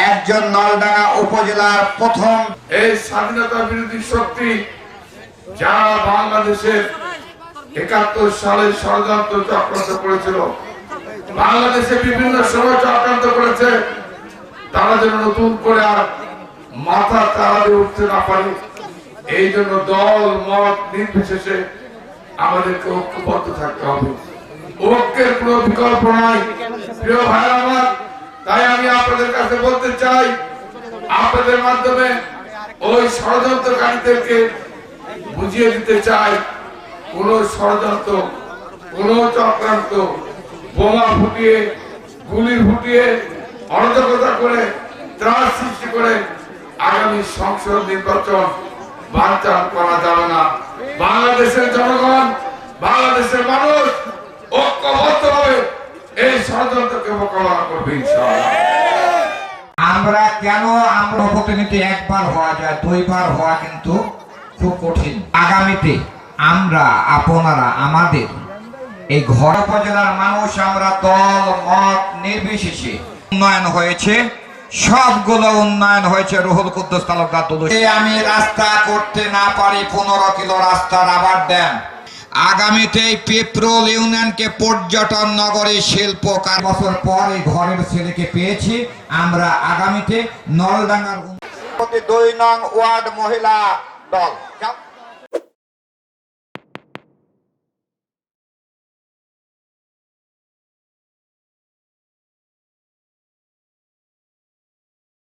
একজন নলডাঙ্গা উপজেলার প্রথম এই স্বাধীনতা বিরোধী শক্তি যারা বাংলাদেশের ৭১ সালে ষড়যন্ত্র চক্রান্ত করেছিল, বাংলাদেশে বিভিন্ন সময় চক্রান্ত করেছে, তারা যেন নতুন করে আর মাথা তারা দিয়ে উঠতে না পারে, এই জন্য দল মত নির্বিশেষে আমাদেরকে ঐক্যবদ্ধ থাকতে হবে। ঐক্যের কোনো বিকল্প নাই প্রিয় ভাই আমার। তাই আমি আপনাদের কাছে বলতে চাই, আপনাদের মাধ্যমে ওই ষড়যন্ত্রকারীদেরকে বুঝিয়ে দিতে চাই, কোন ষড়যন্ত্র, কোন চক্রান্ত, বোমা ফুটিয়ে, গুলি ফুটিয়ে, অরাজকতা করে, ত্রাস সৃষ্টি করে আগামী সংসদ নির্বাচন বানচাল করা যাবে না। বাংলাদেশের জনগণ, বাংলাদেশের মানুষ ঐক্যবদ্ধ হয়ে এই ষড়যন্ত্রকে মোকাবেলা করবে ইনশাআল্লাহ। আমরা প্রতিনিধি একবার হওয়া যায়, দুইবার হওয়া কিন্তু খুব কঠিন। আগামীতে আমরা আপনারা আমাদের এই ঘর উপজেলার মানুষ, আমরা দল মত নির্বিশেষে উন্নয়ন হয়েছে, সবগুলো উন্নয়ন হয়েছে রুহুল কুদ্দুস তালুকদার দুলু। আমি রাস্তা করতে না পারি, 15 কিলো রাস্তা আবার দেন। আগামীতে পেট্রোল ইউনিয়নকে পর্যটন নগরী শিল্প বছর পর এই ঘরের ছেলেকে পেয়েছি। আমরা আগামীতে নলডাঙ্গার 2 নং ওয়ার্ড মহিলা দল